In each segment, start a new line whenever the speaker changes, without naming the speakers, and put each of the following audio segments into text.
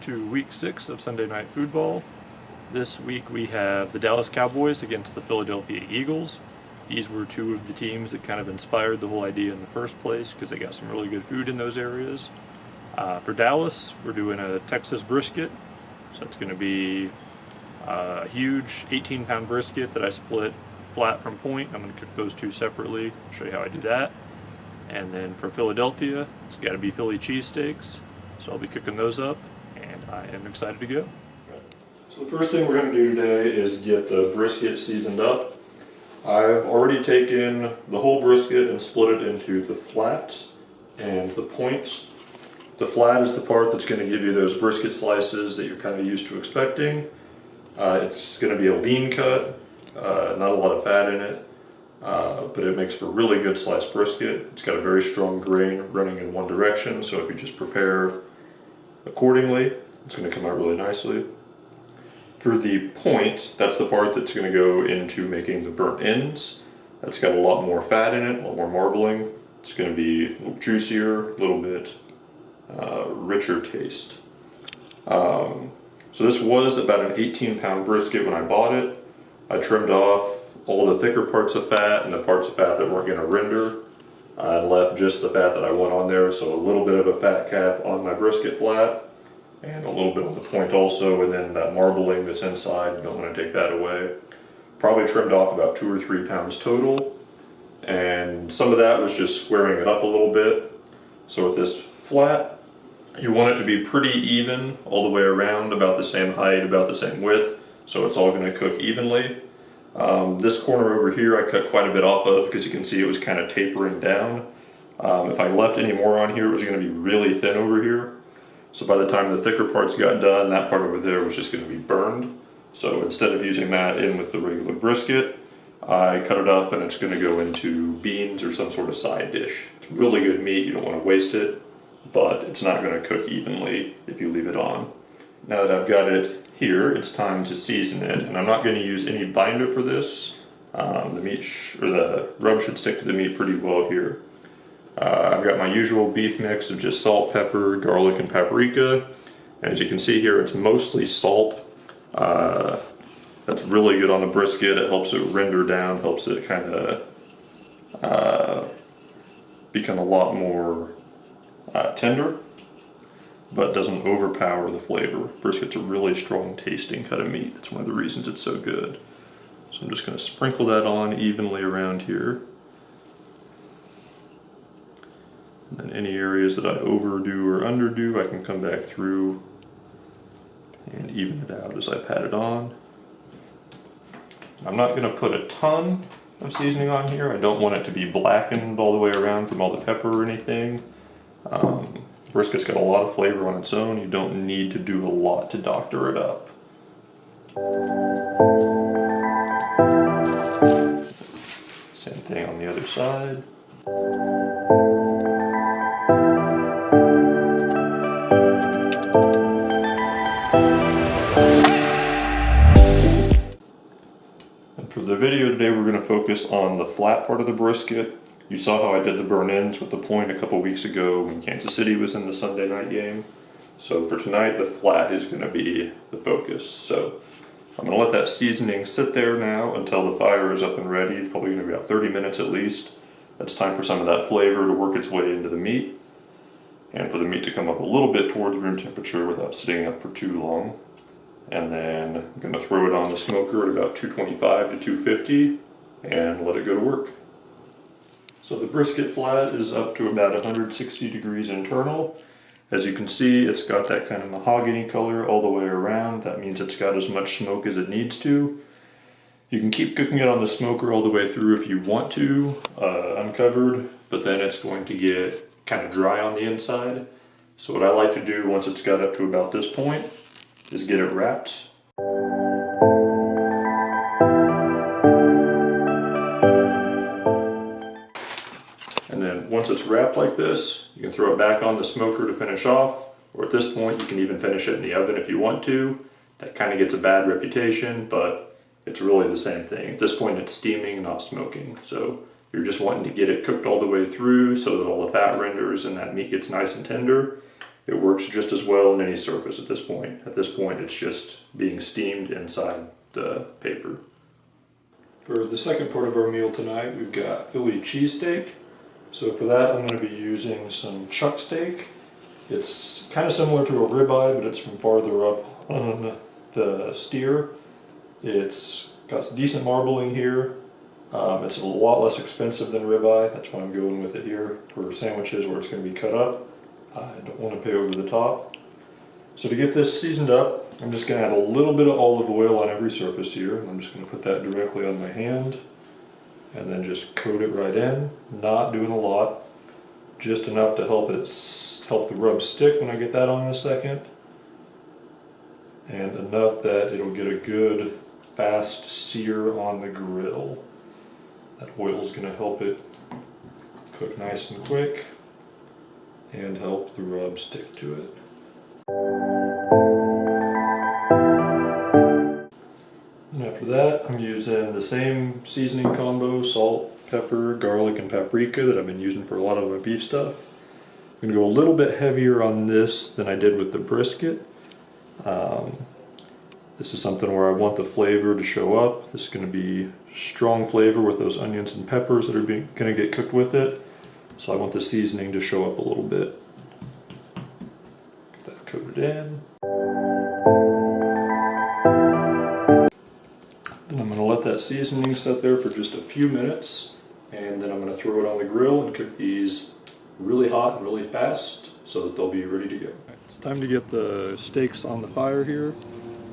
to week 6 of Sunday Night Football. This week we have the Dallas Cowboys against the Philadelphia Eagles. These were two of the teams that kind of inspired the whole idea in the first place because they got some really good food in those areas. For Dallas, we're doing a Texas brisket. So it's going to be a huge 18-pound brisket that I split flat from point. I'm going to cook those two separately, show you how I do that. And then for Philadelphia, it's got to be Philly cheesesteaks. So I'll be cooking those up, and I am excited to go. So the first thing we're going to do today is get the brisket seasoned up. I've already taken the whole brisket and split it into the flats and the points. The flat is the part that's going to give you those brisket slices that you're kind of used to expecting. It's going to be a lean cut, not a lot of fat in it, but it makes for really good sliced brisket. It's got a very strong grain running in one direction, so if you just prepare accordingly, it's going to come out really nicely. For the point, that's the part that's going to go into making the burnt ends. That's got a lot more fat in it, a lot more marbling. It's going to be a little juicier, a little bit richer taste. So this was about an 18-pound brisket when I bought it. I trimmed off all the thicker parts of fat and the parts of fat that weren't going to render. I left just the fat that I want on there, so a little bit of a fat cap on my brisket flat and a little bit on the point also, and then that marbling that's inside, you don't want to take that away. Probably trimmed off about 2 or 3 pounds total, and some of that was just squaring it up a little bit. So with this flat, you want it to be pretty even all the way around, about the same height, about the same width, so it's all going to cook evenly. This corner over here I cut quite a bit off of because you can see it was kind of tapering down. If I left any more on here, it was going to be really thin over here. So by the time the thicker parts got done, that part over there was just going to be burned. So instead of using that in with the regular brisket, I cut it up and it's going to go into beans or some sort of side dish. It's really good meat, you don't want to waste it, but it's not going to cook evenly if you leave it on. Now that I've got it here, it's time to season it, and I'm not going to use any binder for this. The rub should stick to the meat pretty well here. I've got my usual beef mix of just salt, pepper, garlic, and paprika. And as you can see here, it's mostly salt. That's really good on the brisket. It helps it render down, helps it kind of become a lot more tender, but doesn't overpower the flavor. Brisket's a really strong tasting cut of meat. It's one of the reasons it's so good. So I'm just going to sprinkle that on evenly around here. And then any areas that I overdo or underdo, I can come back through and even it out as I pat it on. I'm not going to put a ton of seasoning on here. I don't want it to be blackened all the way around from all the pepper or anything. Brisket's got a lot of flavor on its own. You don't need to do a lot to doctor it up. Same thing on the other side. And for the video today, we're going to focus on the flat part of the brisket. You saw how I did the burn ends with the point a couple weeks ago when Kansas City was in the Sunday night game. So for tonight, the flat is going to be the focus. So I'm going to let that seasoning sit there now until the fire is up and ready. It's probably going to be about 30 minutes at least. It's time for some of that flavor to work its way into the meat, and for the meat to come up a little bit towards room temperature without sitting up for too long. And then I'm going to throw it on the smoker at about 225 to 250 and let it go to work. So the brisket flat is up to about 160 degrees internal. As you can see, it's got that kind of mahogany color all the way around. That means it's got as much smoke as it needs to. You can keep cooking it on the smoker all the way through if you want to, uncovered, but then it's going to get kind of dry on the inside. So what I like to do once it's got up to about this point is get it wrapped. And then once it's wrapped like this, you can throw it back on the smoker to finish off, or at this point you can even finish it in the oven if you want to. That kind of gets a bad reputation, but it's really the same thing. At this point it's steaming, not smoking. So you're just wanting to get it cooked all the way through so that all the fat renders and that meat gets nice and tender. it works just as well on any surface at this point. At this point, it's just being steamed inside the paper. For the second part of our meal tonight, we've got Philly cheesesteak. So for that, I'm going to be using some chuck steak. It's kind of similar to a ribeye, but it's from farther up on the steer. It's got some decent marbling here. It's a lot less expensive than ribeye. That's why I'm going with it here for sandwiches where it's going to be cut up. I don't want to pay over the top. So to get this seasoned up, I'm just going to add a little bit of olive oil on every surface here. I'm just going to put that directly on my hand and then just coat it right in. Not doing a lot, just enough to help the rub stick when I get that on in a second, and enough that it'll get a good fast sear on the grill. That oil is going to help it cook nice and quick and help the rub stick to it. And after that, I'm using the same seasoning combo, salt, pepper, garlic, and paprika that I've been using for a lot of my beef stuff. I'm going to go a little bit heavier on this than I did with the brisket. This is something where I want the flavor to show up. This is going to be strong flavor with those onions and peppers that are going to get cooked with it. So I want the seasoning to show up a little bit. Get that coated in. Then I'm going to let that seasoning set there for just a few minutes, and then I'm going to throw it on the grill and cook these really hot and really fast so that they'll be ready to go. It's time to get the steaks on the fire here.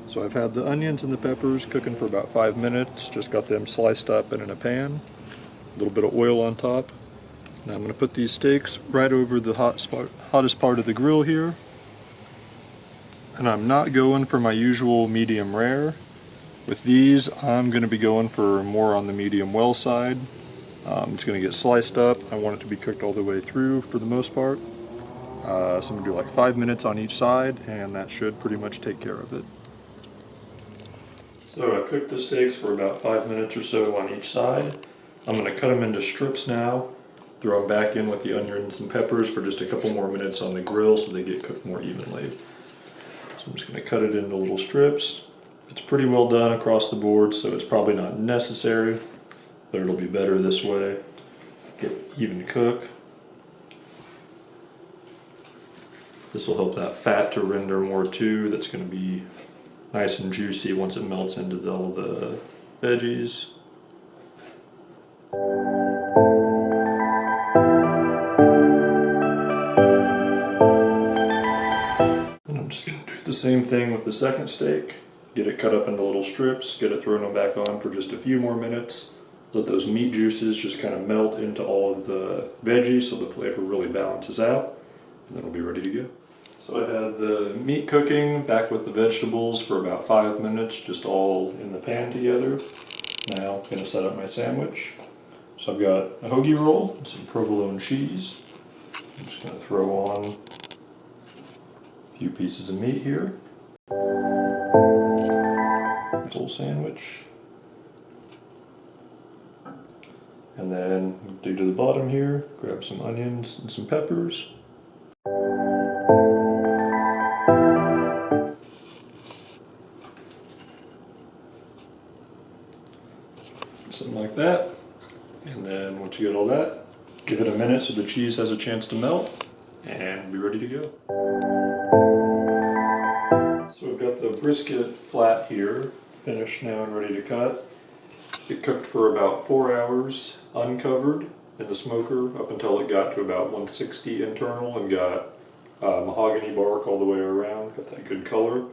So I've had the onions and the peppers cooking for about 5 minutes, just got them sliced up and in a pan, a little bit of oil on top. Now I'm going to put these steaks right over the hottest part of the grill here. And I'm not going for my usual medium rare. With these, I'm going to be going for more on the medium well side. It's going to get sliced up. I want it to be cooked all the way through for the most part. So I'm going to do like 5 minutes on each side, and that should pretty much take care of it. So I've cooked the steaks for about 5 minutes or so on each side. I'm going to cut them into strips now, throw them back in with the onions and peppers for just a couple more minutes on the grill so they get cooked more evenly. So I'm just going to cut it into little strips. It's pretty well done across the board, so it's probably not necessary, but it'll be better this way. Get even cook. This will help that fat to render more too. That's going to be nice and juicy once it melts into all the veggies. And I'm just going to do the same thing with the second steak. Get it cut up into little strips, get it thrown back on for just a few more minutes. Let those meat juices just kind of melt into all of the veggies so the flavor really balances out, and then we'll be ready to go. So I had the meat cooking back with the vegetables for about 5 minutes, just all in the pan together. Now I'm going to set up my sandwich. So I've got a hoagie roll and some provolone cheese. I'm just going to throw on a few pieces of meat here. Nice little sandwich. And then dig to the bottom here, grab some onions and some peppers. Something like that. And then once you get all that, give it a minute so the cheese has a chance to melt, and be ready to go. So we've got the brisket flat here, finished now and ready to cut. It cooked for about 4 hours uncovered in the smoker up until it got to about 160 internal and got mahogany bark all the way around, got that good color.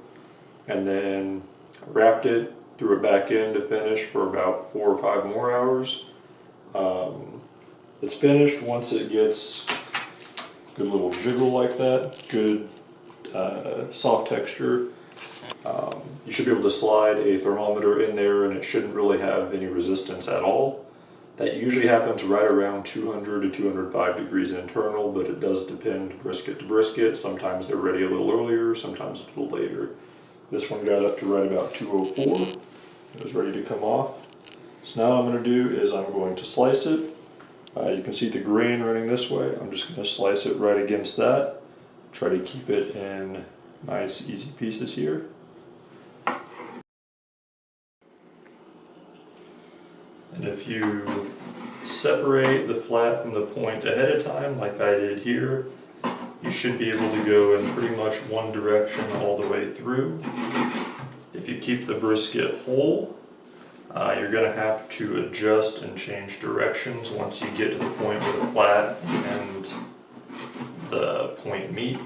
And then wrapped it, threw it back in to finish for about 4 or 5 more hours. It's finished once it gets good little jiggle like that, good soft texture. You should be able to slide a thermometer in there and it shouldn't really have any resistance at all. That usually happens right around 200 to 205 degrees internal, but it does depend brisket to brisket. Sometimes they're ready a little earlier, sometimes a little later. This one got up to right about 204. It was ready to come off. So now what I'm going to do is I'm going to slice it. You can see the grain running this way. I'm just going to slice it right against that. Try to keep it in nice, easy pieces here. And if you separate the flat from the point ahead of time, like I did here, you should be able to go in pretty much one direction all the way through. If you keep the brisket whole, you're going to have to adjust and change directions once you get to the point where the flat and the point meet.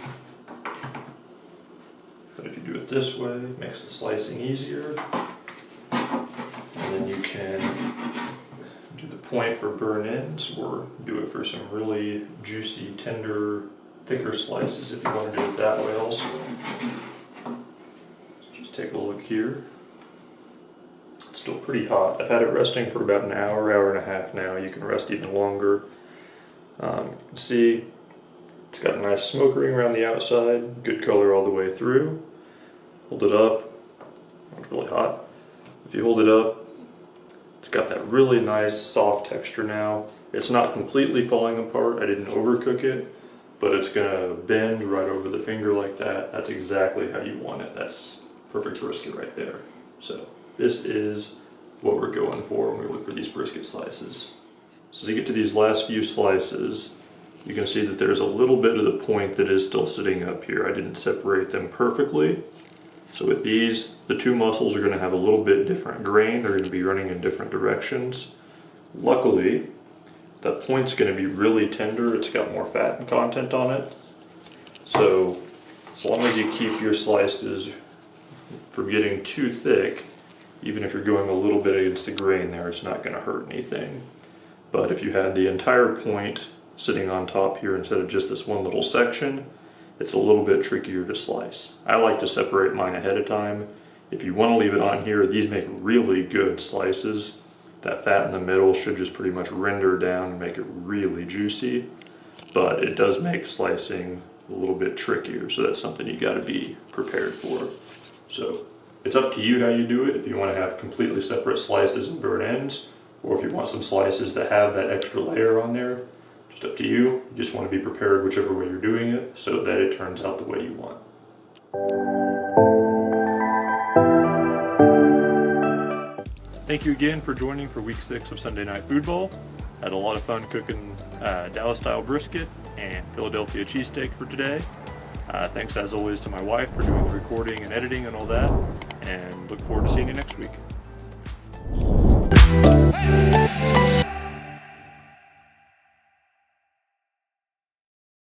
But if you do it this way, it makes the slicing easier. And then you can do the point for burn ends, or do it for some really juicy, tender, thicker slices if you want to do it that way also. Just take a look here. It's still pretty hot. I've had it resting for about an hour, hour and a half now. You can rest even longer. You can see it's got a nice smoke ring around the outside, good color all the way through. Hold it up. It's really hot. If you hold it up, it's got that really nice soft texture now. It's not completely falling apart. I didn't overcook it, but it's gonna bend right over the finger like that. That's exactly how you want it. That's perfect brisket right there. So this is what we're going for when we look for these brisket slices. So to get to these last few slices, you can see that there's a little bit of the point that is still sitting up here. I didn't separate them perfectly. So with these, the two muscles are going to have a little bit different grain. They're going to be running in different directions. Luckily, that point's going to be really tender. It's got more fat and content on it. So as long as you keep your slices from getting too thick, even if you're going a little bit against the grain there, it's not going to hurt anything. But if you had the entire point sitting on top here instead of just this one little section, it's a little bit trickier to slice. I like to separate mine ahead of time. If you want to leave it on here, these make really good slices. That fat in the middle should just pretty much render down and make it really juicy, but it does make slicing a little bit trickier, so that's something you got to be prepared for. So it's up to you how you do it, if you want to have completely separate slices and burnt ends, or if you want some slices that have that extra layer on there. Just up to you. You just want to be prepared whichever way you're doing it so that it turns out the way you want. Thank you again for joining for week 6 of Sunday Night Football. Had a lot of fun cooking Dallas style brisket and Philadelphia cheesesteak for today. Thanks as always to my wife for doing the recording and editing and all that, and look forward to seeing you next week.